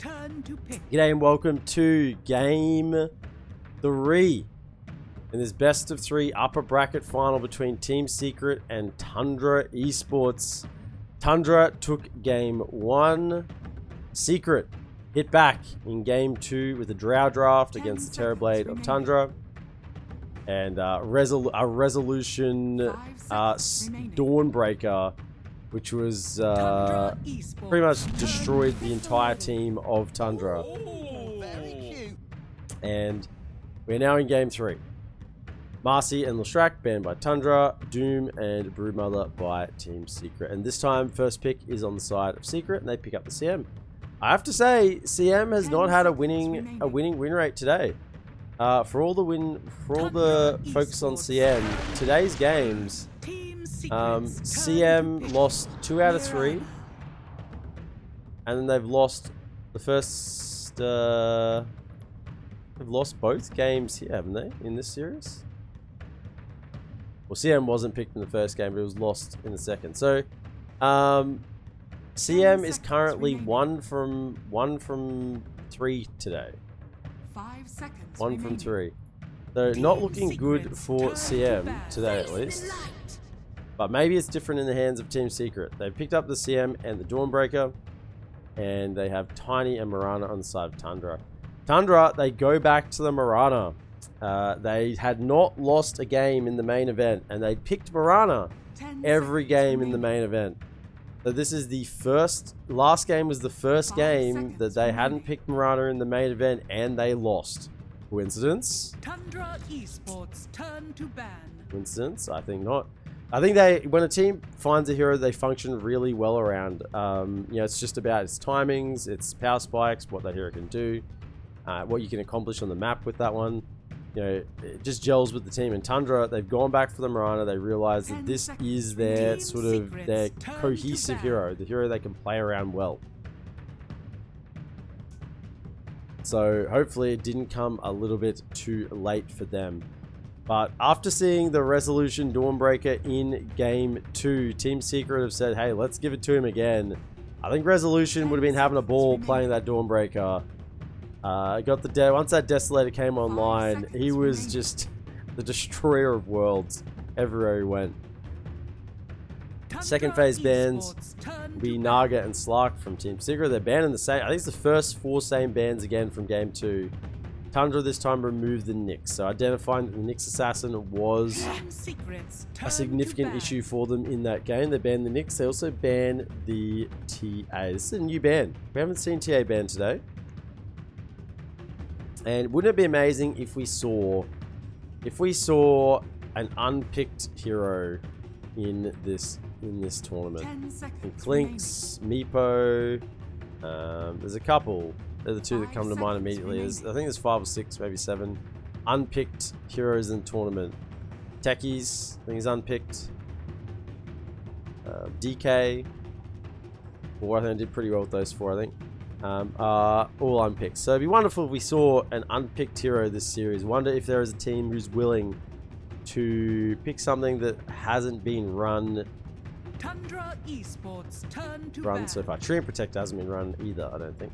Turn to pick. G'day and welcome to Game 3 in this best of 3 upper bracket final between Team Secret and Tundra Esports. Tundra took Game 1. Secret hit back in Game 2 with a Drow draft against the Terrorblade of Tundra. And a resolution Dawnbreaker, which was pretty much destroyed the entire team of Tundra. And we're now in Game 3. Marcy and Leshrac banned by Tundra, Doom and Broodmother by Team Secret. And this time, first pick is on the side of Secret, and they pick up the CM. I have to say, CM has not had a winning win rate today. For all the focus on CM, today's games, CM lost 2 out of 3, and then they've lost the first. They've lost both games here, haven't they? In this series. Well, CM wasn't picked in the first game, but it was lost in the second. So, CM is currently one from 3 today. 5 seconds. 1 from 3. So not looking good for CM today, at least. But maybe it's different in the hands of Team Secret. They picked up the CM and the Dawnbreaker, and they have Tiny and Marana on the side of Tundra. Tundra, they go back to the Marana. They had not lost a game in the main event, and they picked Marana every game in the main event. So this is the last game was the first game that they hadn't picked Marana in the main event, and they lost. Coincidence? Tundra Esports turn to ban. Coincidence? I think not. I think when a team finds a hero, they function really well around. You know, it's just about its timings, its power spikes, what that hero can do, what you can accomplish on the map with that one. You know, it just gels with the team. And Tundra, they've gone back for the Marana. They realize that this is their their cohesive hero, the hero they can play around well. So hopefully it didn't come a little bit too late for them. But after seeing the resolution Dawnbreaker in Game 2, Team Secret have said, hey, let's give it to him again. I think Resolution would have been having a ball playing that Dawnbreaker. Once that Desolator came online, he was just the destroyer of worlds everywhere he went. Second phase bans will be Naga and Slark from Team Secret. They're banned in the same. I think it's the first 4 same bans again from Game 2. Tundra this time removed the Nyx, so identifying that the Nyx assassin was a significant issue for them in that game. They banned the Nyx. They also banned the TA. This is a new ban. We haven't seen TA banned today. And wouldn't it be amazing if we saw an unpicked hero in this tournament? And Clinks, Meepo, there's a couple. They're the 2 that come to mind immediately. I think there's 5 or 6, maybe 7 unpicked heroes in the tournament. Techies, I think he's unpicked. DK, 4, I think I did pretty well with those 4, I think. Are all unpicked. So it'd be wonderful if we saw an unpicked hero this series. Wonder if there is a team who's willing to pick something that hasn't been run Tundra Esports turn to ban. so far. Treant Protector hasn't been run either, I don't think.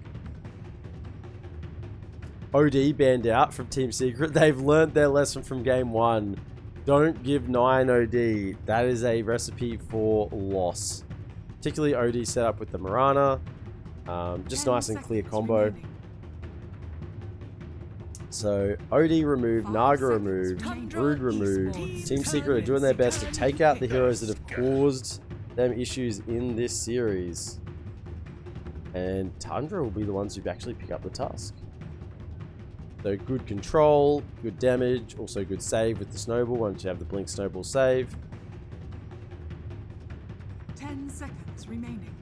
OD banned out from Team Secret. They've learned their lesson from Game 1. Don't give 9 OD. That is a recipe for loss. Particularly OD set up with the Marana. Just nice and clear combo. So OD removed, Naga removed, Brood removed. Team Secret are doing their best to take out the heroes that have caused them issues in this series. And Tundra will be the ones who actually pick up the task. So good control, good damage, also good save with the snowball once you have the blink snowball save. 10 seconds remaining.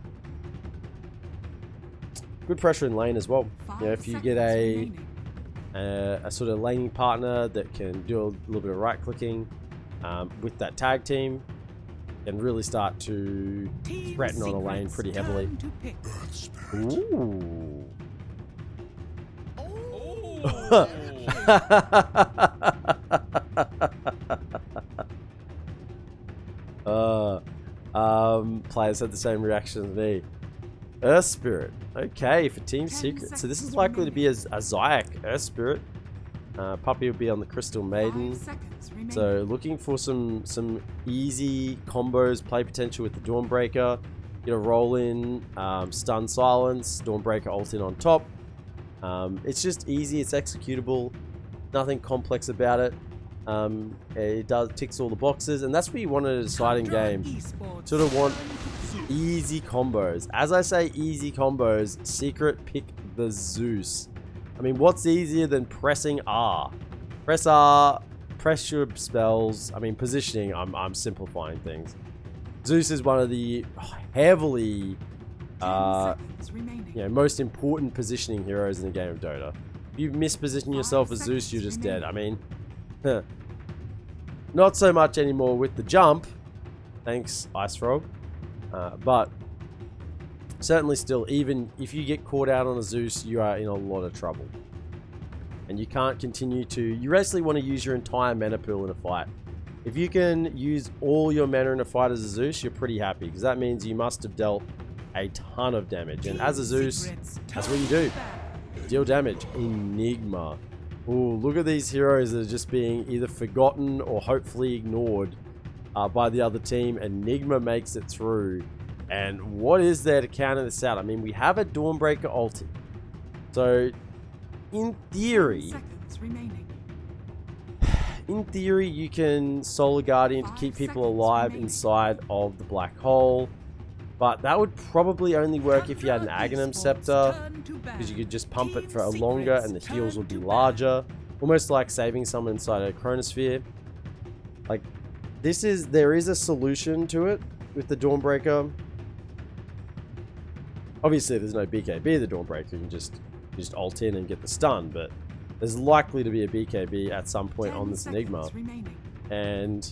Good pressure in lane as well. You know, if you get a sort of laning partner that can do a little bit of right clicking with that tag team, and really start to threaten on a lane pretty heavily. Ooh. Players had the same reaction as me. Earth Spirit. Okay, for Team Secret. So this is likely to be a Zayak Earth Spirit. Puppy will be on the Crystal Maiden. So looking for some easy combos, play potential with the Dawnbreaker. Get a roll in, stun silence, Dawnbreaker ult in on top. It's just easy, it's executable, nothing complex about it. It ticks all the boxes, and that's what you want in a deciding game. Sort of want easy combos. As I say easy combos, Secret pick the Zeus. I mean, what's easier than pressing R? Press R, press your spells. I mean, positioning, I'm simplifying things. Zeus is one of the heavily, most important positioning heroes in the game of Dota. If you misposition yourself as Zeus, you're just dead. I mean, not so much anymore with the jump. Thanks, Ice Frog. But certainly still, even if you get caught out on a Zeus, you are in a lot of trouble. And you can't continue to... You basically want to use your entire mana pool in a fight. If you can use all your mana in a fight as a Zeus, you're pretty happy. Because that means you must have dealt a ton of damage. And as a Zeus, that's what you do. Deal damage. Enigma. Ooh, look at these heroes that are just being either forgotten or hopefully ignored by the other team. Enigma makes it through. And what is there to counter this out? I mean, we have a Dawnbreaker ulti. So, in theory, you can Solar Guardian to keep people alive inside of the black hole. But that would probably only work if you had an Aghanim Scepter, because you could just pump it for longer and the heals would be larger. Almost like saving someone inside a Chronosphere. Like, there is a solution to it with the Dawnbreaker. Obviously, there's no BKB the Dawnbreaker. You can just ult in and get the stun, but there's likely to be a BKB at some point on this Enigma. And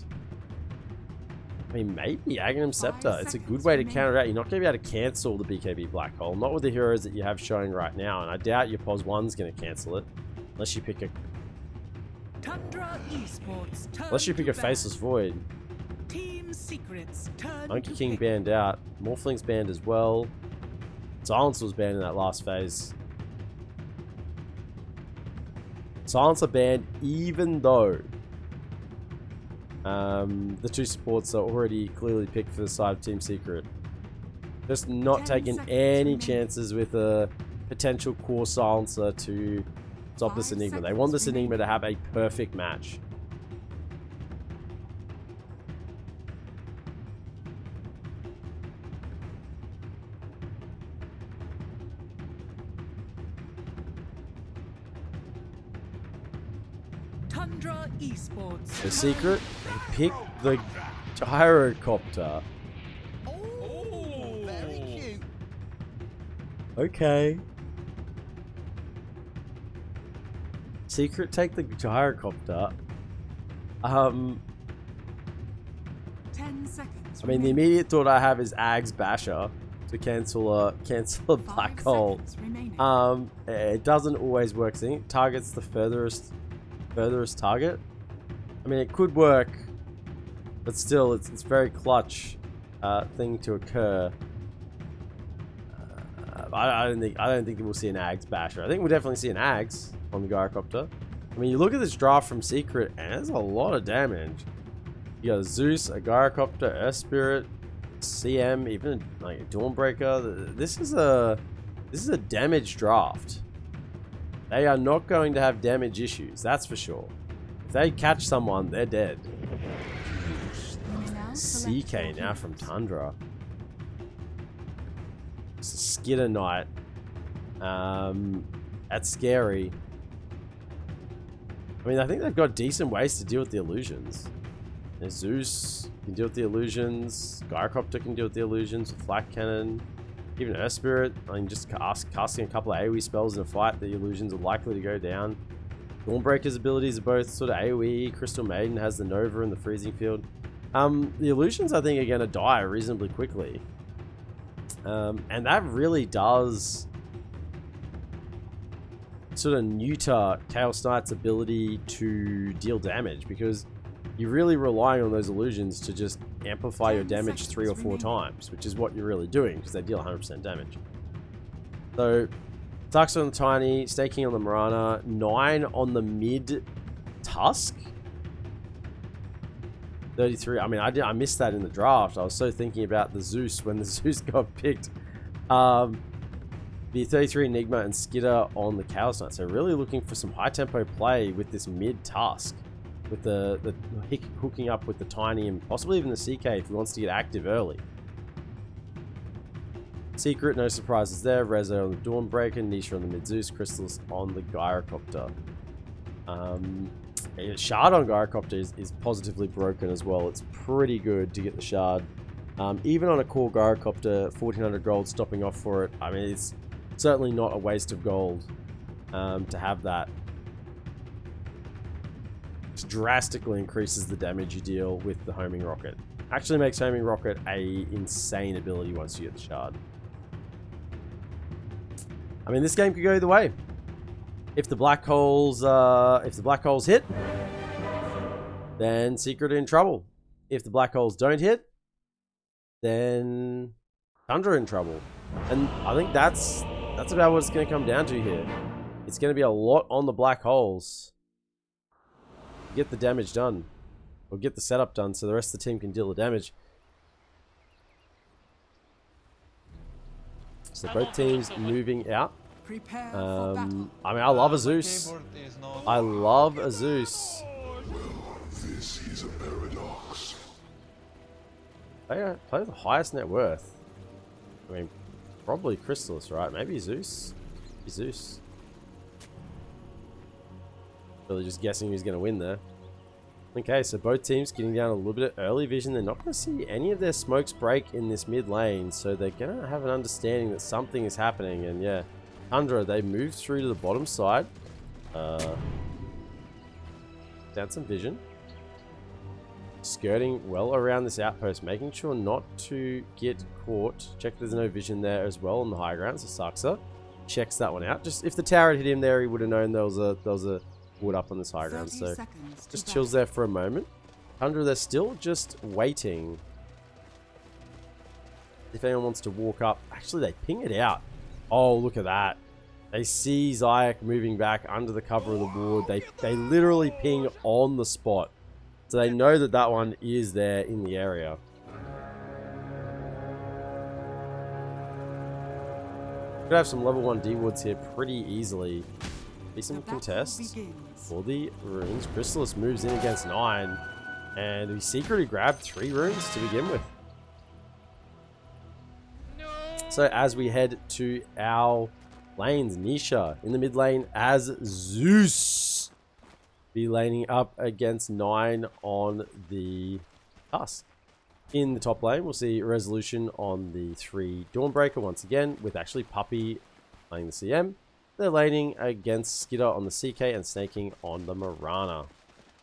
I mean, maybe Aghanim Scepter. It's a good way to counter it out. You're not going to be able to cancel the BKB Black Hole. Not with the heroes that you have showing right now. And I doubt your POS 1's going to cancel it. Unless you pick a... Tundra Esports. Unless you pick a Faceless Void. Team Secrets. Monkey King banned out. Morphling's banned as well. Silencer was banned in that last phase. Silencer banned even though the two supports are already clearly picked for the side of Team Secret. Just not taking any chances with a potential core Silencer to stop this Enigma. They want this Enigma to have a perfect match. Tundra Esports. The Secret, they picked the Gyrocopter. Oh, very cute. Okay. Secret take the Gyrocopter. 10 seconds. I mean, the immediate thought I have is Ags Basher to cancel a black hole. It doesn't always work. I think it targets the furthest target. I mean, it could work, but still, it's very clutch thing to occur. I don't think we'll see an Ags Basher. I think we'll definitely see an Ags on the Gyrocopter. I mean, you look at this draft from Secret, and there's a lot of damage. You got a Zeus, a Gyrocopter, Earth Spirit, CM, even like a Dawnbreaker. This is a damage draft. They are not going to have damage issues, that's for sure. If they catch someone, they're dead. CK now from Tundra. It's a Skitter Knight. That's scary. I mean, I think they've got decent ways to deal with the illusions. There's Zeus can deal with the illusions. Gyrocopter can deal with the illusions with Flak Cannon. Even Earth Spirit, I mean, just casting a couple of AoE spells in a fight, the illusions are likely to go down. Dawnbreaker's abilities are both sort of AoE. Crystal Maiden has the Nova and the Freezing Field. The illusions, I think, are going to die reasonably quickly. And that really does sort of neuter Chaos Knight's ability to deal damage, because you're really relying on those illusions to just amplify your damage 3 or 4 times, which is what you're really doing, because they deal 100% damage. So, Tucks on the Tiny, staking on the Marana, 9 on the mid Tusk. 33. I mean, I missed that in the draft. I was so thinking about the Zeus when the Zeus got picked. The 33 Enigma and Skitter on the Chaos Knight. So really looking for some high tempo play with this mid Tusk, with the hooking up with the Tiny and possibly even the CK if he wants to get active early. Secret, no surprises there. Rezo on the Dawnbreaker, Nisha on the mid Zeus, Crystals on the Gyrocopter. Shard on Gyrocopter is positively broken as well. It's pretty good to get the Shard. Even on a core Gyrocopter, 1400 gold stopping off for it. I mean, it's certainly not a waste of gold to have that. It drastically increases the damage you deal with the homing rocket. Actually makes homing rocket a insane ability once you get the Shard. I mean, this game could go either way. If the black holes hit, then Secret are in trouble. If the black holes don't hit, then Tundra in trouble. And I think that's about what it's going to come down to here. It's going to be a lot on the black holes to get the damage done, or get the setup done, so the rest of the team can deal the damage. So both teams moving out. I mean, I love a Zeus. I love a Zeus. This is a paradox. Play the highest net worth. I mean, probably Crystallis, right? Maybe Zeus. Zeus. Really just guessing who's going to win there. Okay, so both teams getting down a little bit of early vision. They're not going to see any of their smokes break in this mid lane, so they're going to have an understanding that something is happening. And yeah, Tundra, they moved through to the bottom side. Down some vision. Skirting well around this outpost, making sure not to get caught. Check there's no vision there as well on the high ground, so Saxa checks that one out. Just if the tower had hit him there, he would have known there was a wood up on this high ground, so just chills there for a moment. Tundra, they're still just waiting. If anyone wants to walk up, actually they ping it out. Oh, look at that. They see Zayak moving back under the cover of the wood. They literally ping on the spot. So they know that that one is there in the area. Could have some level 1 D woods here pretty easily. Decent contest for the runes. Crystallis moves in against 9. And we secretly grabbed 3 runes to begin with. So as we head to our lanes, Nisha in the mid lane as Zeus. Be laning up against 9 on the Tusk. In the top lane, we'll see Resolution on the 3 Dawnbreaker once again, with actually Puppy playing the CM. They're laning against Skitter on the CK and snaking on the Marana.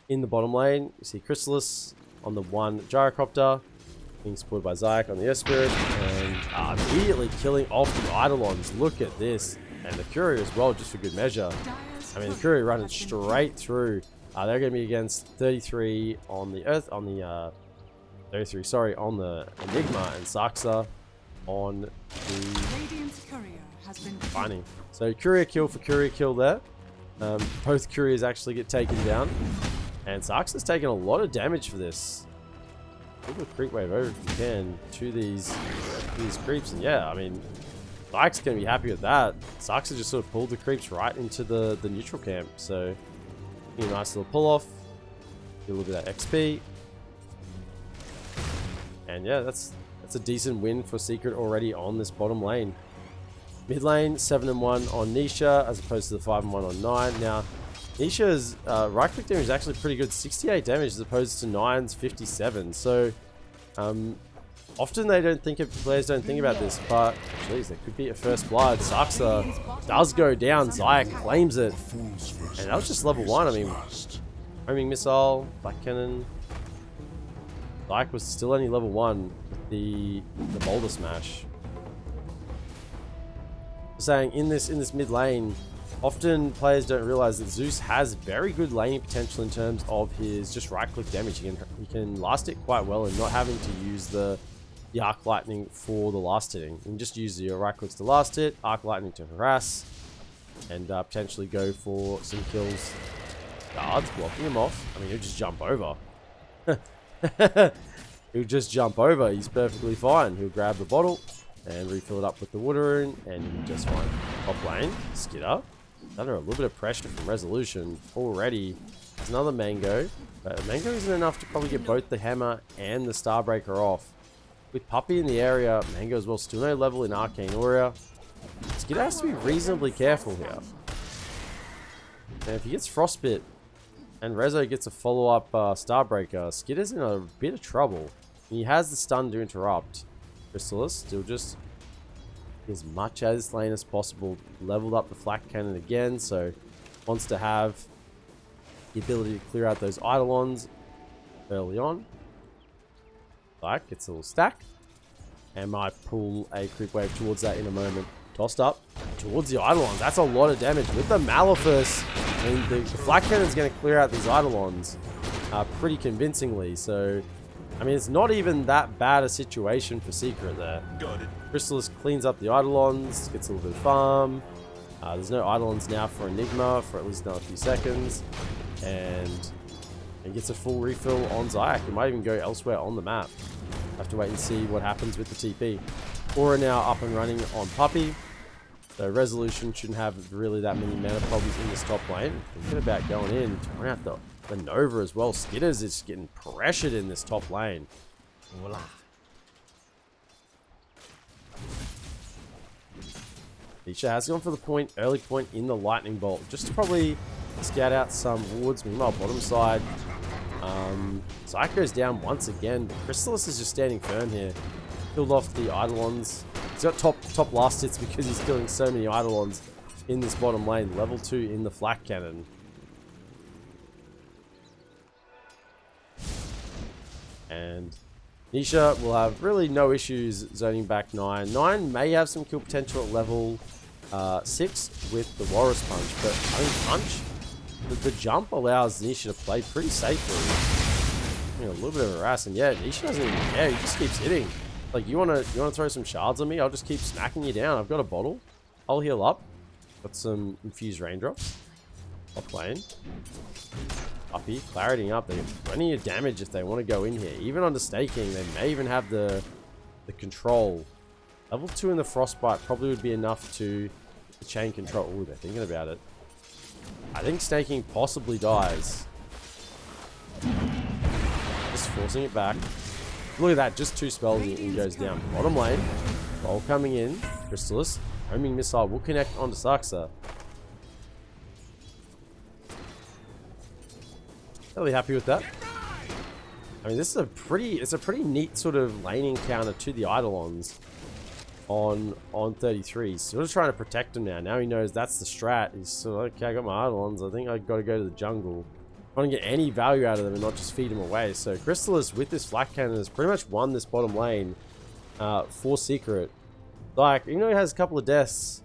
In the bottom lane, you see Crystallis on the 1 Gyrocopter, being supported by Zayak on the Earth Spirit, and immediately killing off the Eidolons. Look at this. And the Courier as well, just for good measure. I mean, the Courier running straight through. They're going to be against 33 on the Earth, on the on the Enigma, and Saxa on the Finding. So Courier kill for Courier kill there. Both Couriers actually get taken down, and Saxa's taken a lot of damage for this. Give a creep wave over if you can to these creeps, and yeah, I mean, Ike's going to be happy with that. Saxa just sort of pulled the creeps right into the neutral camp, so a nice little pull off. Get a little bit of that XP. And yeah, that's a decent win for Secret already on this bottom lane. Mid lane, 7-1 on Nisha, as opposed to the 5-1 on 9. Now, Nisha's right-click damage is actually pretty good, 68 damage as opposed to 9's 57. So, often players don't think about this, but geez, there could be a first blood. Saxa does go down, Zayak claims it, and that was just level 1. I mean, homing missile, black cannon. Zayak was still only level 1 with the boulder smash. Saying in this mid lane, often players don't realize that Zeus has very good laning potential in terms of his just right click damage. He can last it quite well and not having to use the the Arc Lightning for the last hitting. You can just use your right clicks to last hit, Arc Lightning to harass, and potentially go for some kills. Guards blocking him off. I mean, he'll just jump over. He'll just jump over. He's perfectly fine. He'll grab the bottle and refill it up with the water rune, and he'll just fine. Top lane, Skitter. Under a little bit of pressure from Resolution already. There's another Mango, but Mango isn't enough to probably get both the Hammer and the Starbreaker off. With Puppey in the area, Mango as well, still no level in Arcane Aura. Skitter has to be reasonably careful here. And if he gets Frostbit and Rezo gets a follow-up Starbreaker, Skitter's in a bit of trouble. He has the stun to interrupt. Chrysalis still just as much as this lane as possible. Leveled up the Flak Cannon again, so wants to have the ability to clear out those Eidolons early on. Like, gets a little stack. And might pull a creep wave towards that in a moment. Tossed up towards the Eidolons. That's a lot of damage with the Maleficus. I mean, the Flak Cannon's going to clear out these Eidolons pretty convincingly, so I mean, it's not even that bad a situation for Secret there. Got it. Chrysalis cleans up the Eidolons, gets a little bit of farm. There's no Eidolons now for Enigma for at least another few seconds. And gets a full refill on Zayak. It might even go elsewhere on the map. Have to wait and see what happens with the TP. Aura now up and running on Puppey. So Resolution shouldn't have really that many mana problems in this top lane. Thinking about going in, throwing out the Nova as well. Skitters is getting pressured in this top lane. Voila. Nisha has gone for the point, early point in the Lightning Bolt, just to probably scout out some wards. Meanwhile, bottom side, Zayak goes down once again, but Chrysalis is just standing firm here. Killed off the Eidolons. He's got top last hits because he's killing so many Eidolons in this bottom lane. Level 2 in the Flak Cannon. And Nisha will have really no issues zoning back 9. 9 may have some kill potential at level 6 with the Walrus Punch, but I think Punch, the jump allows Nisha to play pretty safely. A little bit of harass, and yeah, Nisha doesn't even care. He just keeps hitting. Like, you wanna throw some shards on me? I'll just keep smacking you down. I've got a bottle. I'll heal up. Got some infused raindrops. Top lane. Puppey, clarity up. They get plenty of damage if they want to go in here. Even under staking, they may even have the control. Level 2 in the Frostbite probably would be enough to chain control. Ooh, they're thinking about it. I think staking possibly dies. Just forcing it back. Look at that, just 2 spells and it goes down. Bottom lane, Bowl coming in. Chrysalis, homing missile will connect onto Saxa. Really happy with that. I mean, this is it's a pretty neat sort of laning counter to the Eidolons on 33. Sort of trying to protect him now. Now he knows that's the strat. He's sort of, okay, I got my Eidolons. I think I got to go to the jungle. I want to get any value out of them and not just feed them away. So Chrysalis with this Flak Cannon has pretty much won this bottom lane for Secret. Like, even though he has a couple of deaths,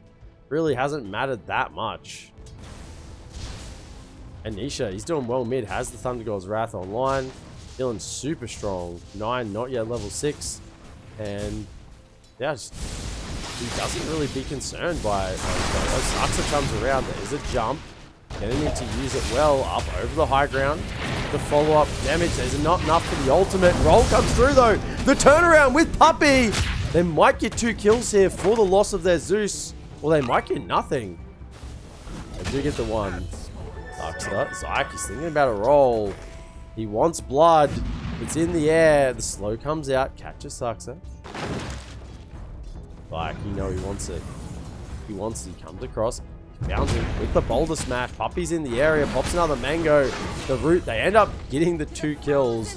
really hasn't mattered that much. And Nisha, he's doing well mid, has the Thunder God's Wrath online, feeling super strong. 9, not yet level 6, and yeah, he doesn't really be concerned by it. Saxa comes around, there's a jump, gonna need to use it well, up over the high ground. The follow-up damage, there's not enough for the ultimate. Roll comes through though, the turnaround with Puppey! They might get 2 kills here for the loss of their Zeus, or they might get nothing. They do get the 1. Zayak is thinking about a roll. He wants blood. It's in the air. The slow comes out. Catches Saxa. Zayak, you know he wants it. He wants it. He comes across. Bouncing with the boulder smash. Puppey's in the area. Pops another mango. The root. They end up getting the 2 kills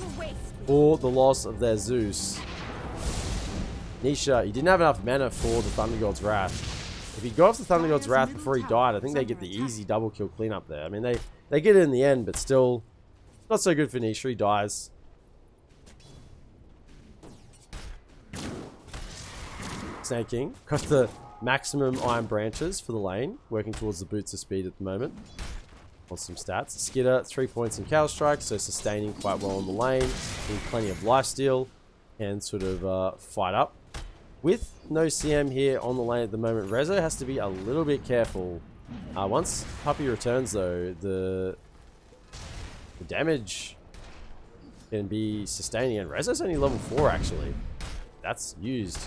for the loss of their Zeus. Nisha, he didn't have enough mana for the Thunder God's Wrath. If he got off the Thunder God's Wrath before he died, I think they get the easy double kill cleanup there. I mean, they get it in the end, but still not so good for Nisha. He dies. Snake King got the maximum iron branches for the lane, working towards the boots of speed at the moment. On some stats. Skitter, 3 points in Counter Strike, so sustaining quite well on the lane. Getting plenty of lifesteal. and sort of fight up. With no CM here on the lane at the moment, Rezo has to be a little bit careful. Once Puppy returns though, the damage can be sustaining, and Rezo's only level 4 actually. That's used.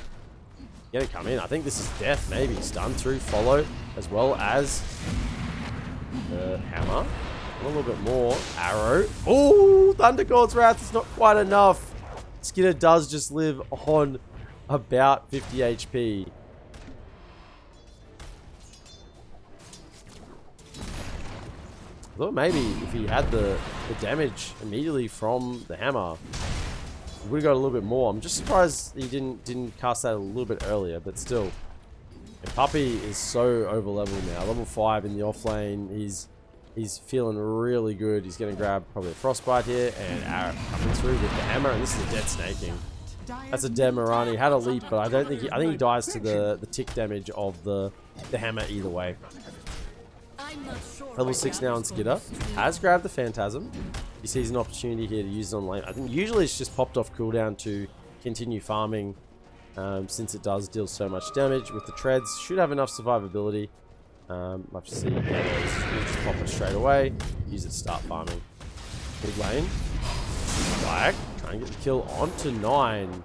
Get it come in. I think this is death, maybe. Stun through, follow, as well as the hammer. A little bit more. Arrow. Oh, Thunder God's Wrath is not quite enough. Skidder does just live on about 50 HP. I thought maybe if he had the damage immediately from the hammer, he would have got a little bit more. I'm just surprised he didn't cast that a little bit earlier, but still. And Puppy is so over level now. Level 5 in the off lane. He's feeling really good. He's going to grab probably a frostbite here, and arrow coming through with the hammer, and this is a dead snaking. That's a dead Marani. Had a leap, but I think he dies to the tick damage of the hammer either way. Level 6 now on Skidder. Has grabbed the Phantasm. He sees an opportunity here to use it on lane. I think usually it's just popped off cooldown to continue farming, since it does deal so much damage. With the treads, should have enough survivability. Love to see just pop it straight away. Use it to start farming. Mid lane. Black. Trying to get the kill onto 9.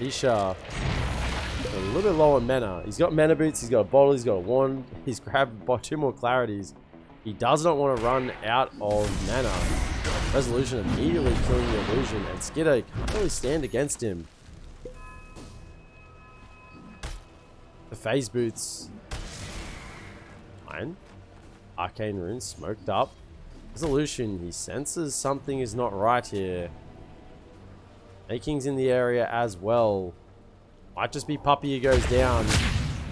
Isha. A little bit low on mana. He's got mana boots, he's got a bottle, he's got a wand. He's grabbed by 2 more clarities. He does not want to run out of mana. Resolution immediately killing the illusion, and Skidder can't really stand against him. The phase boots. Fine. Arcane rune smoked up. Resolution, he senses something is not right here. Making's in the area as well. Might just be Puppy who goes down.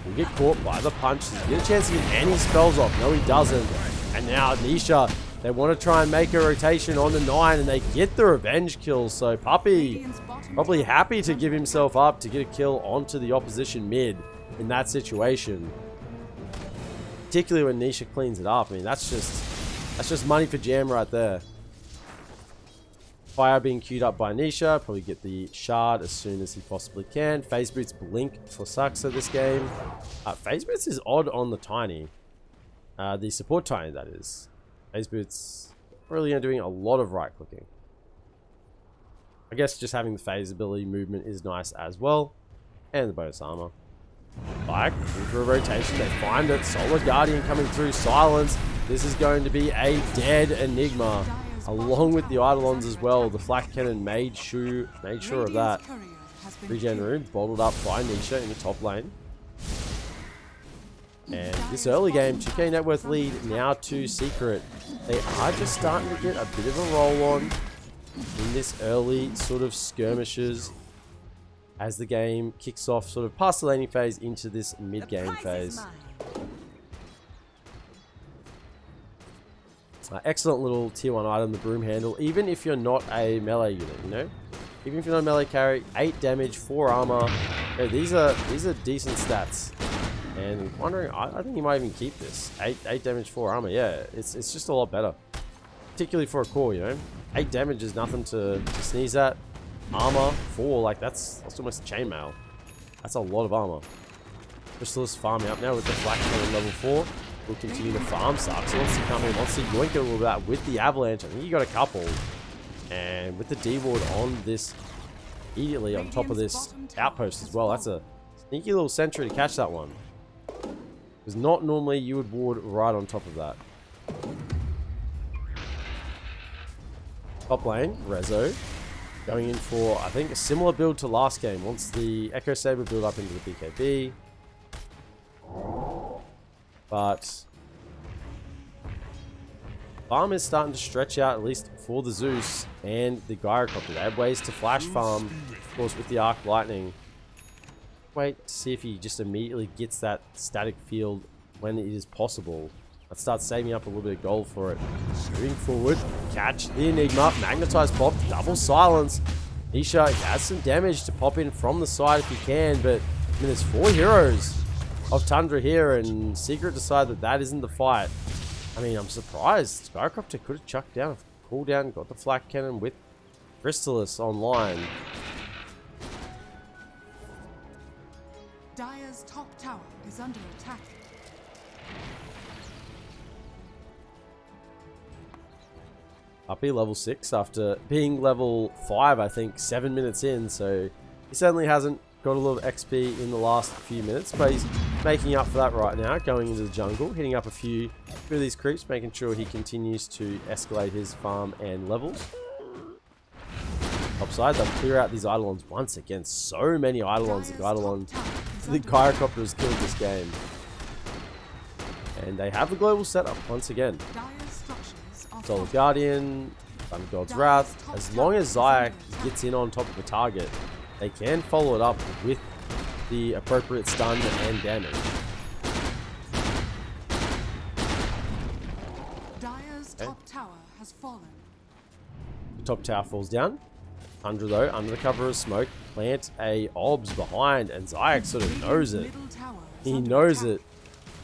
Will get caught by the punch. Does he get a chance to get any spells off? No, he doesn't. And now Nisha, they want to try and make a rotation on the 9, and they get the revenge kill. So Puppy probably happy to give himself up to get a kill onto the opposition mid in that situation. Particularly when Nisha cleans it up. I mean, that's just money for Jam right there. Fire being queued up by Nisha. Probably get the shard as soon as he possibly can. Phase Boots blink for Saxa this game. Phase Boots is odd on the Tiny. The support Tiny, that is. Phase Boots really are doing a lot of right clicking. I guess just having the phase ability movement is nice as well. And the bonus armor. Like, for a rotation, they find it. Solar Guardian coming through. Silence. This is going to be a dead Enigma. Along with the Eidolons as well. The Flak Cannon made sure of that. Regen Rune bottled up by Nisha in the top lane. And this early game, 2k net worth lead now to Secret. They are just starting to get a bit of a roll on in this early sort of skirmishes as the game kicks off sort of past the laning phase into this mid-game phase. Excellent little tier 1 item, the broom handle, even if you're not a melee unit, you know? Even if you're not a melee carry, 8 damage, 4 armor. Yeah, these are decent stats. And I'm wondering, I think you might even keep this. 8 damage, 4 armor, yeah, it's just a lot better. Particularly for a core, you know? 8 damage is nothing to sneeze at. Armor, 4, like that's almost a chainmail. That's a lot of armor. Crystallis farming up now with the Flak Cannon level 4. Will continue to farm. Sarks wants to come in, wants to yoink it a little bit with the Avalanche. I think you got a couple. And with the D-Ward on this, immediately on top of this outpost as well. That's a sneaky little sentry to catch that one. Because not normally you would ward right on top of that. Top lane, Rezo. Going in for, I think, a similar build to last game. Wants the Echo Saber build up into the BKB. But farm is starting to stretch out, at least for the Zeus and the Gyrocopter. They have ways to flash farm, of course, with the Arc Lightning. Wait to see if he just immediately gets that static field when it is possible. Let's start saving up a little bit of gold for it. Moving forward, catch the Enigma, magnetized pop, double silence. Nisha has some damage to pop in from the side if he can, but I mean, there's 4 heroes of Tundra here, and Secret decided that isn't the fight. I mean, I'm surprised. Gyrocopter could have chucked down a cooldown, got the Flak Cannon with Crystallis online. top tower is under attack. Puppy level 6 after being level 5, I think, 7 minutes in. So he certainly hasn't got a lot of XP in the last few minutes, but he's making up for that right now, going into the jungle, hitting up a few of these creeps, making sure he continues to escalate his farm and levels. Topside, they'll clear out these Eidolons once again. So many Eidolons. The Gyrocopter has killed this game. And they have the global setup once again. Solar Guardian, Thunder God's Wrath. As long as Zayak gets in on top of the target, they can follow it up with the appropriate stun and damage. Dire's top tower has fallen. The top tower falls down. Tundra, though, under the cover of smoke, plant a OBS behind, and Zayak sort of knows it. He knows it.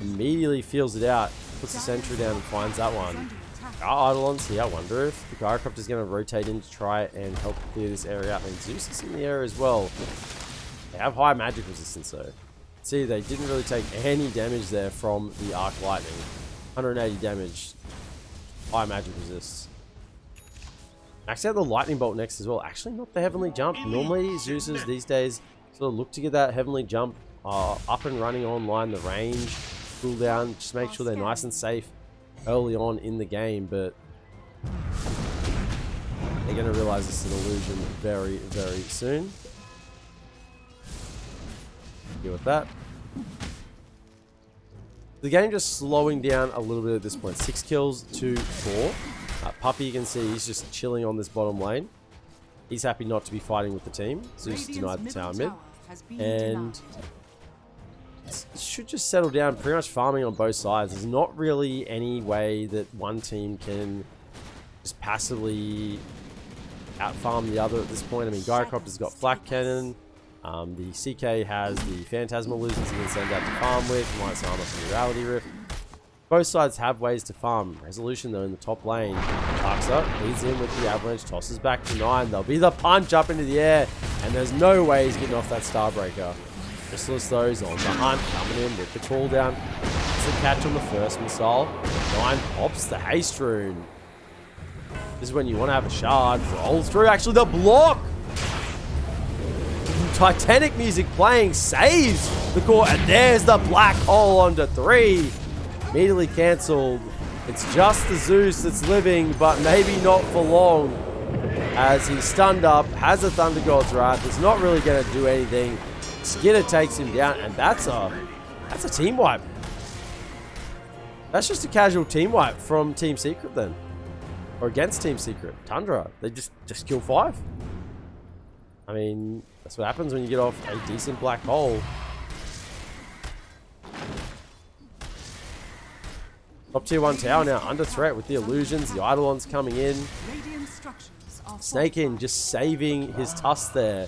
Immediately feels it out, puts the sentry down and finds that one. Our Eidolons here. I wonder if the Gyrocopter is going to rotate in to try and help clear this area out. I mean, Zeus is in the area as well. They have high magic resistance though. See, they didn't really take any damage there from the Arc Lightning. 180 damage. High magic resist. Maxed out the Lightning Bolt next as well. Actually, not the Heavenly Jump. Normally, Zeus's these days sort of look to get that Heavenly Jump up and running online. The range, cooldown, just make sure they're nice and safe early on in the game, but they're going to realize this is an illusion very, very soon. Deal with that. The game just slowing down a little bit at this point. 6 kills to 4. Puppy, you can see he's just chilling on this bottom lane. He's happy not to be fighting with the team. Zeus denied the tower mid. And it should just settle down, pretty much farming on both sides. There's not really any way that one team can just passively out-farm the other at this point. I mean, Gyrocopter's got Flak Cannon. The CK has the Phantasmal Losers he can send out to farm with. Might sign off the Reality Rift. Both sides have ways to farm. Resolution, though, in the top lane. Darksa leads in with the Avalanche, tosses back to 9. There'll be the punch up into the air, and there's no way he's getting off that Starbreaker. Chrysalis, though, is on the hunt, coming in with the cooldown. It's the catch on the first missile. 9 pops the Haste Rune. This is when you want to have a shard. Roll through, actually, the block! Titanic music playing, saves the core, and there's the black hole onto 3. Immediately cancelled. It's just the Zeus that's living, but maybe not for long. As he's stunned up, has a Thunder God's Wrath. It's not really going to do anything. Skidder takes him down, and that's a team wipe. That's just a casual team wipe from Team Secret then. Or against Team Secret. Tundra, they just kill 5. I mean, that's what happens when you get off a decent black hole. Top tier 1 tower now under threat with the illusions, the Eidolons coming in. Snakein just saving his tusk there.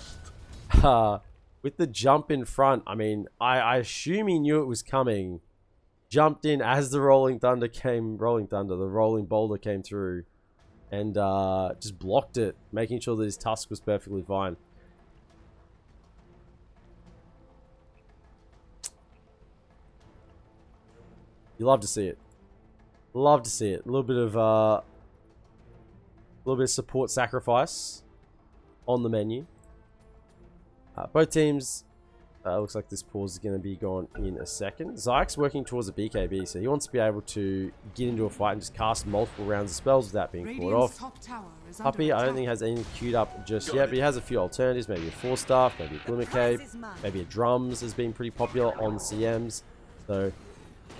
With the jump in front, I mean, I assume he knew it was coming. Jumped in as the Rolling Thunder, the Rolling Boulder came through. And just blocked it, making sure that his tusk was perfectly fine. You love to see it. Love to see it. A little bit of support sacrifice on the menu. Both teams, looks like this pause is going to be gone in a second. Zayak's working towards a BKB, so he wants to be able to get into a fight and just cast multiple rounds of spells without being caught off. Puppy, I don't think has anything queued up just yet, but he has a few alternatives. Maybe a 4-staff, maybe a Glimmer Cape, maybe a Drums has been pretty popular on CMs. So,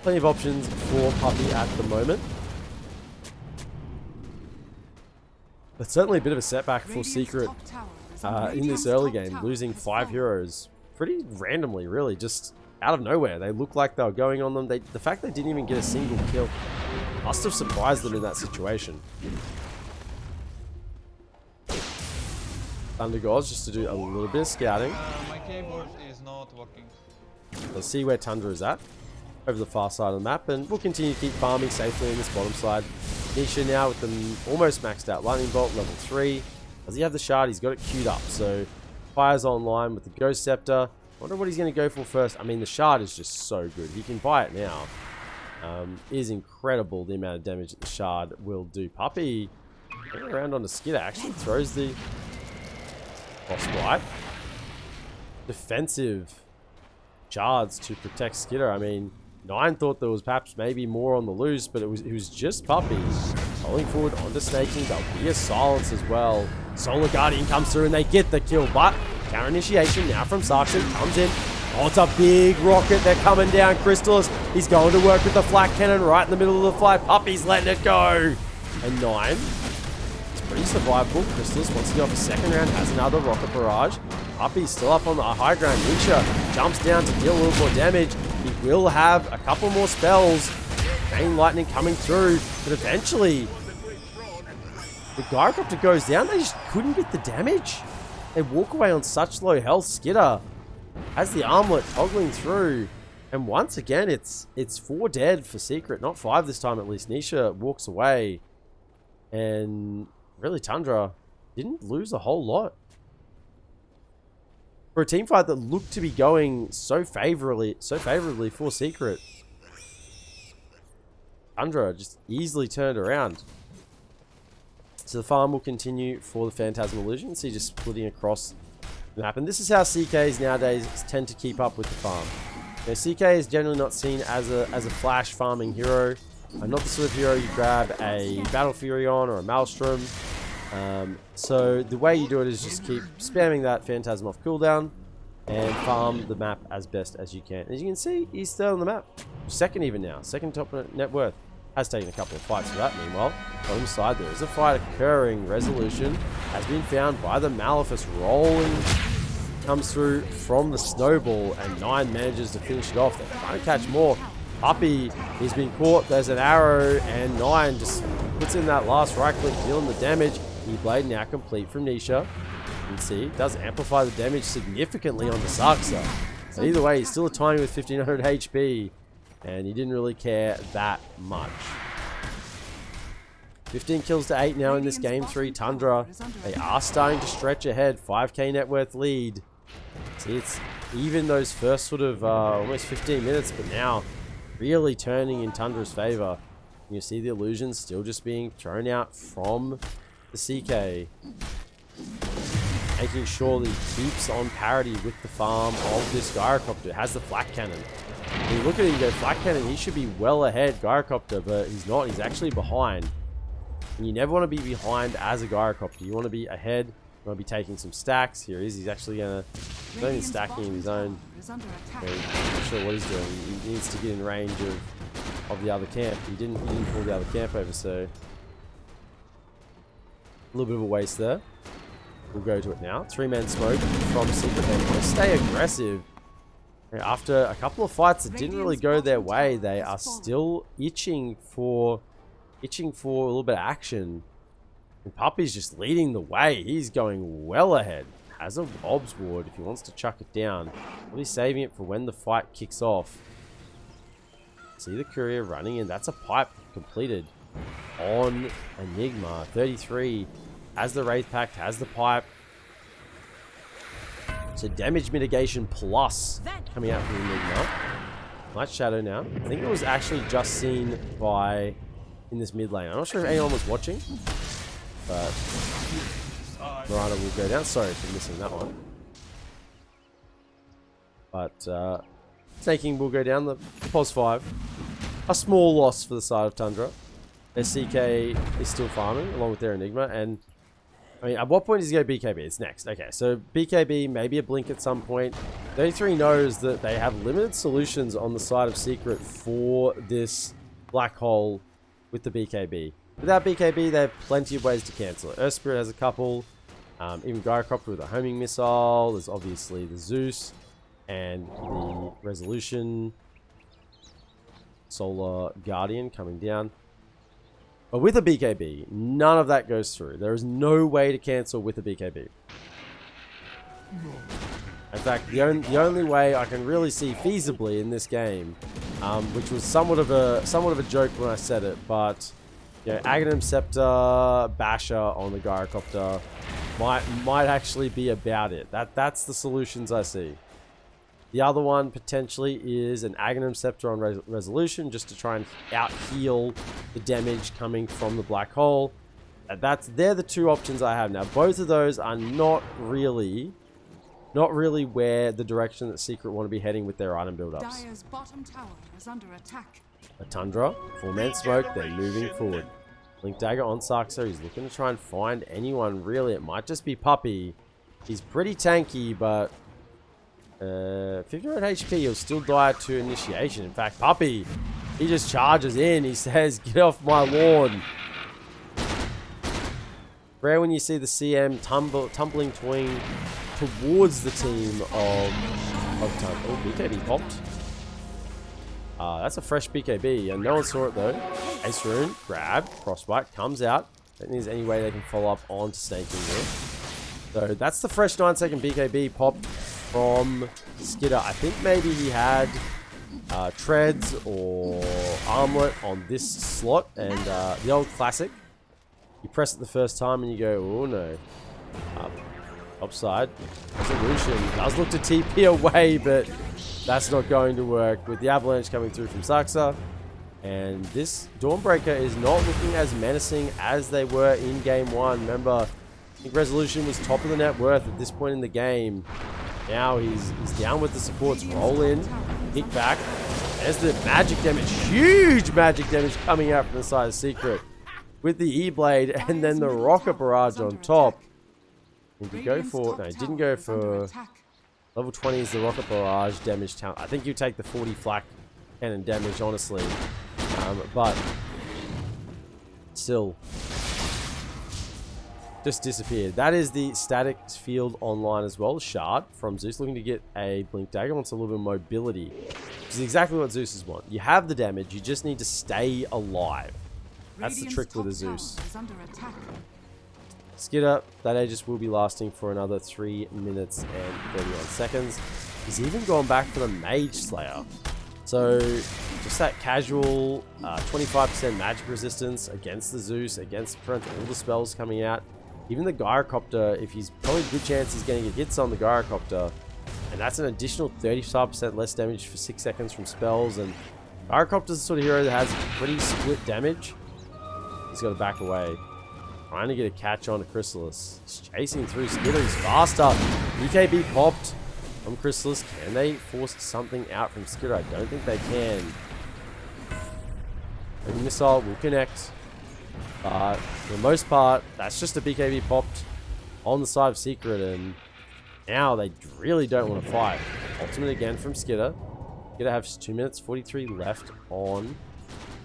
plenty of options for Puppy at the moment. But certainly a bit of a setback for Secret in this early game, losing 5 heroes pretty randomly, really, just out of nowhere. They looked like they were going on them. The fact they didn't even get a single kill must have surprised them in that situation. Thunder Gods just to do a little bit of scouting. My keyboard is not working. Let's see where Tundra is at over the far side of the map, and we'll continue to keep farming safely in this bottom side. Nisha now with the almost maxed out Lightning Bolt, level 3. Does he have the shard? He's got it queued up, so Fire's online with the Ghost Scepter. wonder what he's going to go for first. I mean, the shard is just so good. He can buy it now. It is incredible the amount of damage that the shard will do. Puppy going around on the Skitter actually throws the boss blight. Defensive shards to protect Skitter. I mean, Nine thought there was perhaps maybe more on the loose, but it was just Puppy rolling forward onto Snaking. There'll be a silence as well. Solar Guardian comes through and they get the kill, but counter initiation now from Saxon comes in. Oh, it's a big rocket. They're coming down. Crystallis, he's going to work with the flak cannon right in the middle of the fight. Puppy's letting it go. And Nine, it's pretty survivable. Crystallis wants to go off a second round, has another rocket barrage. Puppy's still up on the high ground. Nisha jumps down to deal a little more damage. He will have a couple more spells. Chain Lightning coming through, but eventually the Gyrocopter goes down. They just couldn't get the damage. They walk away on such low health. Skitter has the armlet toggling through, and once again it's 4 dead for Secret, not 5 this time at least. Nisha walks away, and really Tundra didn't lose a whole lot. For a team fight that looked to be going so favorably for Secret, Tundra just easily turned around. So the farm will continue for the Phantasmal Illusion. So you're just splitting across the map. And this is how CKs nowadays tend to keep up with the farm. Now, CK is generally not seen as a flash farming hero. Not the sort of hero you grab a Battle Fury on or a Maelstrom. So the way you do it is just keep spamming that Phantasm off cooldown and farm the map as best as you can. As you can see, he's still on the map. Second even now. Second top net worth. Has taken a couple of fights for that. Meanwhile, on the side there is a fight occurring. Resolution has been found by the Malefice. Rolling comes through from the snowball, and Nine manages to finish it off. They're trying to catch more. Puppy, he's been caught. There's an arrow, and Nine just puts in that last right click, dealing the damage. E-Blade now complete from Nisha. You can see it does amplify the damage significantly on the Saxa. But either way, he's still a tiny with 1500 HP. And he didn't really care that much. 15 kills to 8 now in this game 3. Tundra, they are starting to stretch ahead. 5k net worth lead. See, it's even those first sort of almost 15 minutes, but now really turning in Tundra's favor. You see the illusions still just being thrown out from the CK. Making sure that he keeps on parity with the farm of this Gyrocopter. It has the flak cannon. When you look at it, you go, flak cannon, he should be well ahead, Gyrocopter, but he's not. He's actually behind. And you never want to be behind as a Gyrocopter. You want to be ahead. You want to be taking some stacks. Here he is. He's actually going to... He's not even stacking in his own. I'm not sure what he's doing. He needs to get in range of the other camp. He didn't pull the other camp over, so... A little bit of a waste there. We'll go to it now. 3-man smoke from Secret. They're going to stay aggressive. After a couple of fights that didn't really go their way, they are still itching for a little bit of action. And Puppy's just leading the way. He's going well ahead. Has a Obs Ward if he wants to chuck it down. But he's saving it for when the fight kicks off. See the courier running in. That's a pipe completed on Enigma. 33 has the Wraith Pact, has the pipe. So damage mitigation plus coming out from Enigma. Light Shadow now. I think it was actually just seen by in this mid lane. I'm not sure if anyone was watching, but Miranda will go down. Sorry for missing that one. But Snaking will go down the pos 5. A small loss for the side of Tundra. Their CK is still farming along with their Enigma, and I mean, at what point does he go BKB? It's next. Okay, so BKB, maybe a blink at some point. 33 knows that they have limited solutions on the side of Secret for this black hole with the BKB. Without BKB, they have plenty of ways to cancel it. Earth Spirit has a couple. Even Gyrocopter with a homing missile. There's obviously the Zeus and the Resolution. Solar Guardian coming down. But with a BKB, none of that goes through. There is no way to cancel with a BKB. In fact, the only way I can really see feasibly in this game, which was somewhat of a joke when I said it, but you know, Aghanim Scepter, Basher on the Gyrocopter might actually be about it. That's the solutions I see. The other one potentially is an Aghanim Scepter on Resolution, just to try and out-heal the damage coming from the black hole. They're the two options I have now. Both of those are not really where the direction that Secret want to be heading with their item build-ups. Dire's bottom tower is under attack. A Tundra, 4-man smoke, they're moving forward. Blink Dagger on Saxo, he's looking to try and find anyone really. It might just be Puppey. He's pretty tanky, but 59 HP, he'll still die to initiation. In fact, Puppey, he just charges in. He says, "Get off my lawn." Rare when you see the CM tumbling twing towards the team of Tundra. Oh, BKB popped. That's a fresh BKB, and no one saw it though. Ace Rune, grab, Frostbite, comes out. Don't think there's any way they can follow up onto Snaking here. So that's the fresh 9-second BKB popped from Skidder. I think maybe he had treads or armlet on this slot, and the old classic. You press it the first time and you go, oh no. Upside. Resolution does look to TP away, but that's not going to work with the avalanche coming through from Saxa. And this Dawnbreaker is not looking as menacing as they were in game one. Remember, I think Resolution was top of the net worth at this point in the game. Now he's down with the supports. Roll in, kick back. There's the magic damage. Huge magic damage coming out from the side of Secret. With the E-Blade and then the Rocket Barrage on top. Did he go for... No, he didn't go for... Level 20 is the Rocket Barrage damage count. I think you take the 40 flak cannon damage, honestly. But... Still... Just disappeared. That is the static field online as well. Shard from Zeus looking to get a Blink Dagger. Wants a little bit of mobility. Which is exactly what Zeus's want. You have the damage. You just need to stay alive. That's the trick with a Zeus. Skidder, that Aegis will be lasting for another 3 minutes and 31 seconds. He's even gone back for the Mage Slayer. So, just that casual 25% magic resistance against the Zeus, against all the spells coming out. Even the Gyrocopter, if he's probably a good chance he's going to get hits on the Gyrocopter. And that's an additional 35% less damage for 6 seconds from spells. And Gyrocopter's the sort of hero that has pretty split damage. He's got to back away. Trying to get a catch on a Chrysalis. He's chasing through Skidder. He's faster. BKB popped from Chrysalis. Can they force something out from Skidder? I don't think they can. Maybe Missile will connect. But for the most part, that's just a BKB popped on the side of Secret. And now they really don't want to fight. Ultimate again from Skidder. Skidder has 2 minutes 43 left on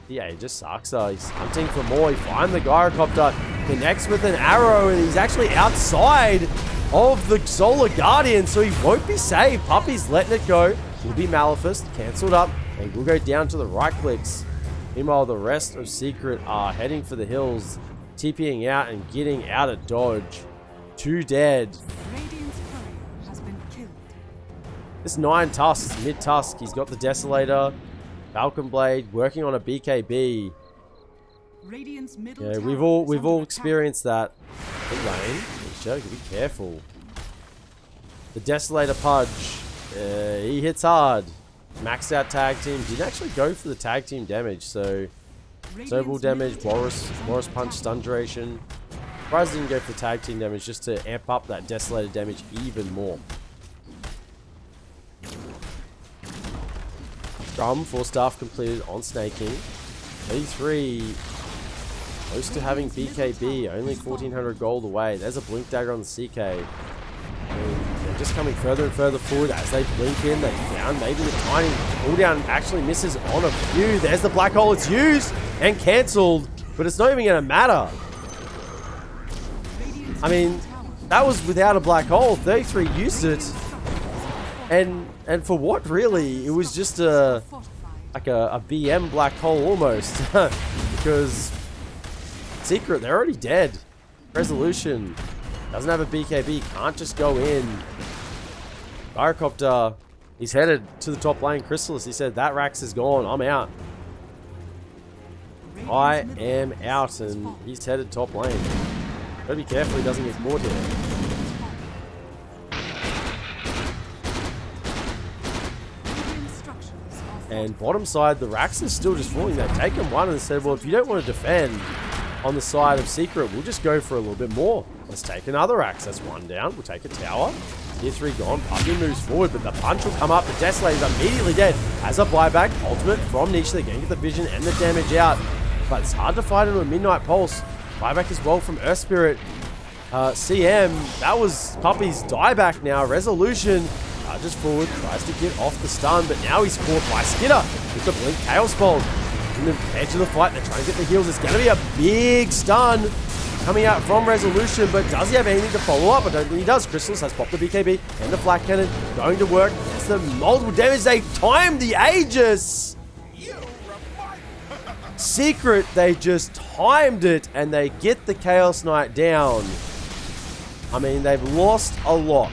the Aegis. Saxa, he's hunting for more. He finds the Gyrocopter, connects with an arrow, and he's actually outside of the Solar Guardian, so he won't be saved. Puppey's letting it go. Will be Maleficed, cancelled up, and will go down to the right clicks. Meanwhile, the rest of Secret are heading for the hills, TPing out and getting out of dodge. 2 dead. Radiant's courier has been killed. This 9 Tusk, mid-Tusk, he's got the Desolator. Falcon Blade working on a BKB. Radiant's middle Yeah, tower we've is all under experienced that. Good lane. Joker, be careful. The Desolator Pudge. He hits hard. Maxed out tag team. Didn't actually go for the tag team damage, so Snowball damage, Boris Punch, stun duration. Surprised didn't go for the tag team damage just to amp up that Desolator damage even more. Drum, 4 staff completed on Snaking. 33, close to having BKB, only 1400 gold away. There's a Blink Dagger on the CK. And they're just coming further and further forward as they blink in. They found maybe the tiny cooldown actually misses on a few. There's the black hole. It's used and cancelled, but it's not even going to matter. I mean, that was without a black hole. 33 used it. And for what, really? It was just like a BM black hole almost. Because Secret, they're already dead. Resolution doesn't have a BKB, can't just go in. Gyrocopter, he's headed to the top lane. Chrysalis, he said, that Rax is gone, I'm out. I am out, and he's headed top lane. Gotta be careful he doesn't get caught here. And bottom side, the Rax is still just falling. They've taken one and said, well, if you don't want to defend on the side of Secret, we'll just go for a little bit more. Let's take another Rax. That's one down. We'll take a tower. Tier 3 gone. Puppy moves forward, but the punch will come up. The Desolate is immediately dead. As a buyback, ultimate from Nisha. They're going to get the vision and the damage out. But it's hard to fight into a Midnight Pulse. Buyback as well from Earth Spirit. CM, that was Puppy's dieback now. Resolution charges forward, tries to get off the stun, but now he's caught by Skitter with the Blink Chaos Bolt. In the edge of the fight, they're trying to get the heals. It's going to be a big stun coming out from Resolution, but does he have anything to follow up? I don't think he does. Crystallis has popped the BKB and the Flak Cannon. Going to work. That's the multiple damage. They timed the Aegis. Secret, they just timed it, and they get the Chaos Knight down. I mean, they've lost a lot.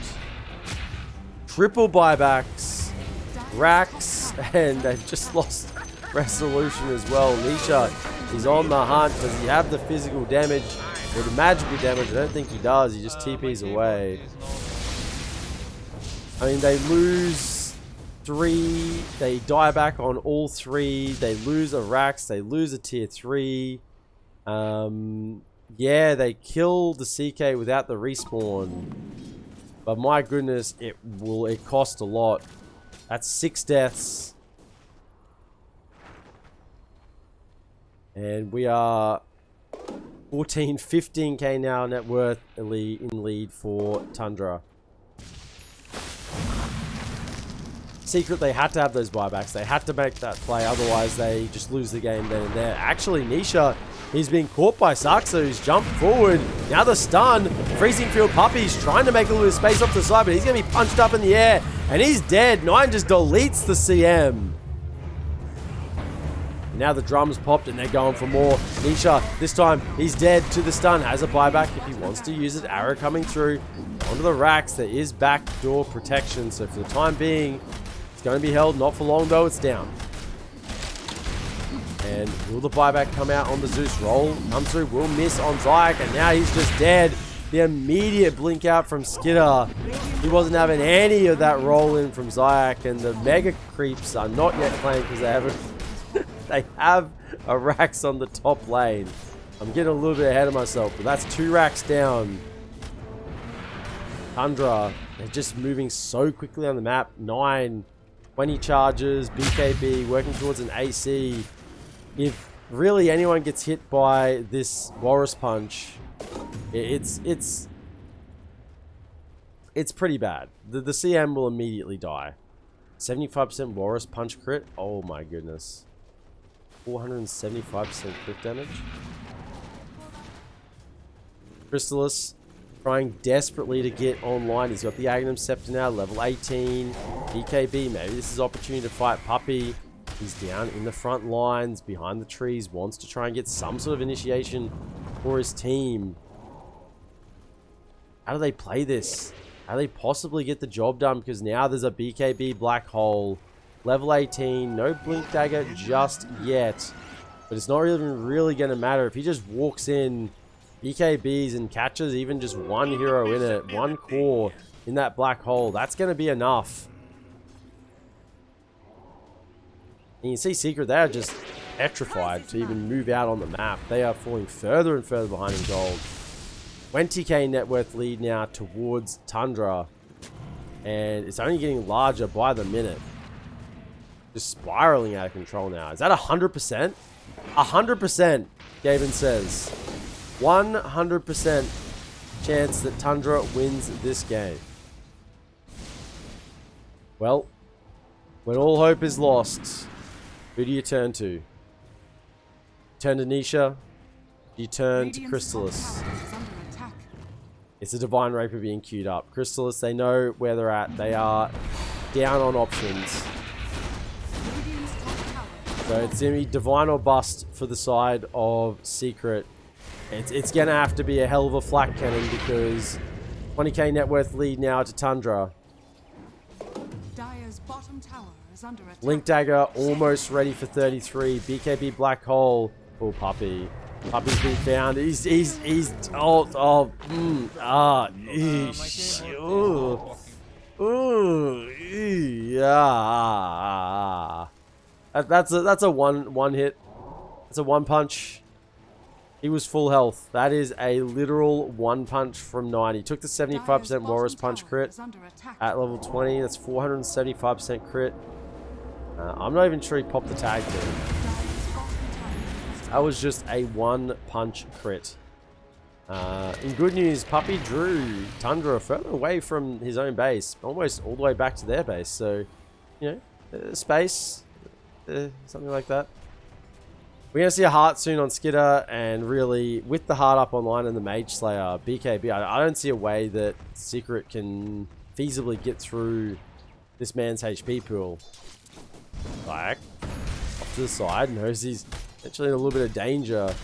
Triple buybacks, Rax, and they've just lost Resolution as well. Nisha is on the hunt. Does he have the physical damage or the magical damage? I don't think he does. He just TPs away. I mean, they lose 3. They die back on all 3. They lose a Rax. They lose a tier 3. Yeah, they kill the CK without the respawn. But my goodness, it cost a lot. That's 6 deaths. And we are 14, 15k now net worth in lead for Tundra. Secret, they had to have those buybacks. They had to make that play, otherwise they just lose the game then and there. Actually, Nisha, he's being caught by Saxa, who's jumped forward. Now the stun. Freezing Field Puppy's trying to make a little space off the side, but he's going to be punched up in the air. And he's dead. Nine just deletes the CM. Now the drums popped and they're going for more. Nisha, this time, he's dead to the stun. Has a buyback if he wants to use it. Arrow coming through. Onto the Rax. There is backdoor protection. So for the time being, it's going to be held. Not for long though. It's down. And will the buyback come out on the Zeus? Roll comes through. Will miss on Zyek. And now he's just dead. The immediate blink out from Skitter. He wasn't having any of that roll in from Zyek. And the Mega Creeps are not yet playing because they haven't... They have a Rax on the top lane. I'm getting a little bit ahead of myself, but that's 2 Rax down. Tundra, they're just moving so quickly on the map. 9, 20 charges, BKB, working towards an AC. If really anyone gets hit by this Walrus Punch, it's pretty bad. The CM will immediately die. 75% Walrus Punch crit. Oh my goodness. 475% crit damage. Crystallis trying desperately to get online. He's got the Agnum Scepter now, level 18. BKB, maybe this is opportunity to fight Puppy. He's down in the front lines, behind the trees, wants to try and get some sort of initiation for his team. How do they play this? How do they possibly get the job done? Because now there's a BKB Black Hole. Level 18, no Blink Dagger just yet. But it's not really going to matter. If he just walks in, BKBs and catches even just one hero in it, one core in that Black Hole, that's going to be enough. And you see Secret, they are just petrified to even move out on the map. They are falling further and further behind in gold. 20k net worth lead now towards Tundra. And it's only getting larger by the minute. Just spiraling out of control now. Is that 100%? 100%, Gavin says. 100% chance that Tundra wins this game. Well, when all hope is lost, who do you turn to? Turn to Nisha? Do you turn to Crystallis? It's a Divine Raper being queued up. Crystallis, they know where they're at. They are down on options. So it's going to be Divine or Bust for the side of Secret. It's going to have to be a hell of a Flak Cannon because 20k net worth lead now to Tundra. Dire's bottom tower is under attack. Blink Dagger almost ready for 33. BKB Black Hole. Oh, Puppy. Puppy's been found. He's That's a one hit. That's a one punch. He was full health. That is a literal one punch from 90. Took the 75% Walrus Punch crit at level 20. That's 475% crit. I'm not even sure he popped the tag team. That was just a one punch crit. In good news, Puppy drew Tundra further away from his own base, almost all the way back to their base. So, you know, space, something like that. We're going to see a heart soon on Skidder, and really, with the heart up online and the Mage Slayer, BKB, I don't see a way that Secret can feasibly get through this man's HP pool. Like, off to the side, knows he's actually in a little bit of danger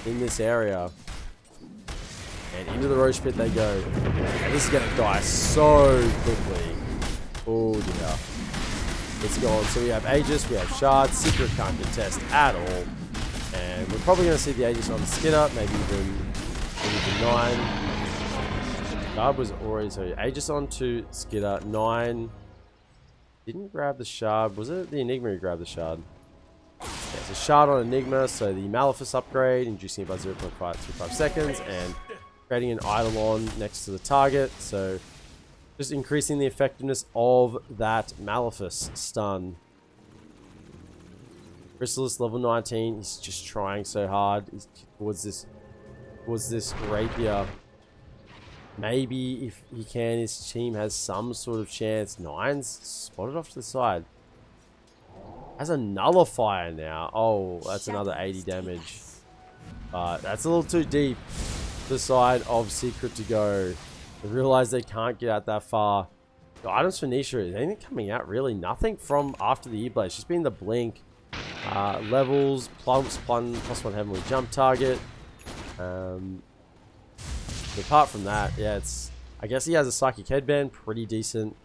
in this area. And into the Roach Pit they go. And this is going to die so quickly. Oh dear. It's gone. So we have Aegis, we have Shard. Secret can't contest at all. And we're probably going to see the Aegis on the Skidder, maybe even 9. Shard was already, so Aegis on to Skidder. 9. Didn't grab the Shard. Was it the Enigma who grabbed the Shard? Okay, so Shard on Enigma, so the Malefice upgrade, inducing it by 0.525 seconds, and creating an Eidolon next to the target. So just increasing the effectiveness of that Malefice stun. Chrysalis level 19. He's just trying so hard. He's towards this rapier. Maybe if he can, his team has some sort of chance. 9's spotted off to the side. Has a nullifier now. Oh, that's another 80 damage. That's a little too deep to the side of Secret to go. They realize they can't get out that far. The items for Nisha, is anything coming out? Really nothing from after the E-Blade. It's just been the blink. Levels, plus one heavenly jump target. Apart from that, yeah, I guess he has a psychic headband, pretty decent.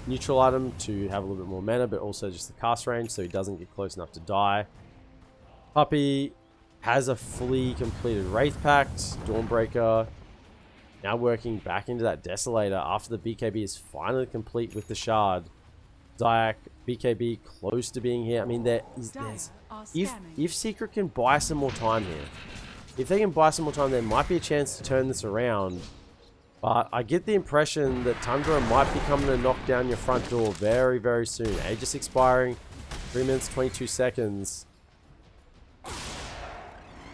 Neutral item to have a little bit more mana, but also just the cast range, so he doesn't get close enough to die. Puppy has a fully completed Wraith Pact, Dawnbreaker. Now working back into that Desolator after the BKB is finally complete with the Shard. Zayak, BKB close to being here. I mean, if Secret can buy some more time here, if they can buy some more time, there might be a chance to turn this around. But I get the impression that Tundra might be coming to knock down your front door very, very soon. Aegis expiring, 3 minutes, 22 seconds.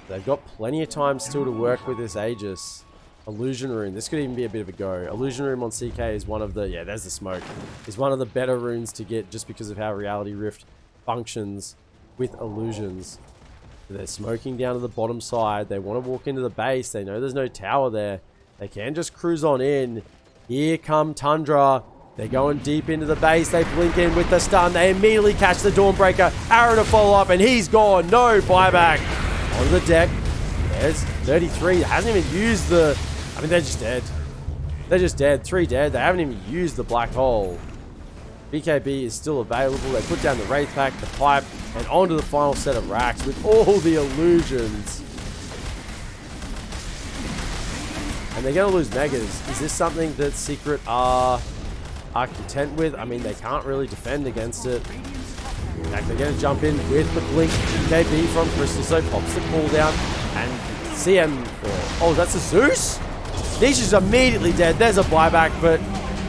They've got plenty of time still to work with this Aegis. Illusion Rune. This could even be a bit of a go. Illusion Rune on CK is one of the... Yeah, there's the smoke. Is one of the better runes to get just because of how Reality Rift functions with illusions. They're smoking down to the bottom side. They want to walk into the base. They know there's no tower there. They can just cruise on in. Here come Tundra. They're going deep into the base. They blink in with the stun. They immediately catch the Dawnbreaker. Arrow to follow up, and he's gone. No buyback. On the deck. There's 33. Hasn't even used the... I mean, they're just dead. They're just dead. 3 dead. They haven't even used the black hole. BKB is still available. They put down the Wraith Pack, the pipe, and onto the final set of racks with all the illusions. And they're going to lose Megas. Is this something that Secret are content with? I mean, they can't really defend against it. In fact, they're going to jump in with the blink. BKB from Crystal, so pops the cooldown. And CM... Oh, that's a Zeus? Nisha's immediately dead. There's a buyback, but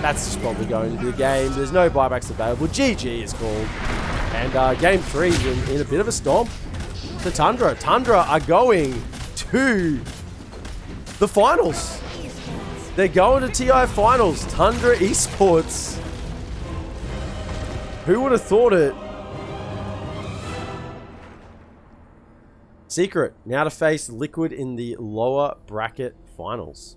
that's just probably going to be the game. There's no buybacks available. GG is called. And game 3 in a bit of a stomp to Tundra. Tundra are going to the finals. They're going to TI finals. Tundra Esports. Who would have thought it? Secret now to face Liquid in the lower bracket finals.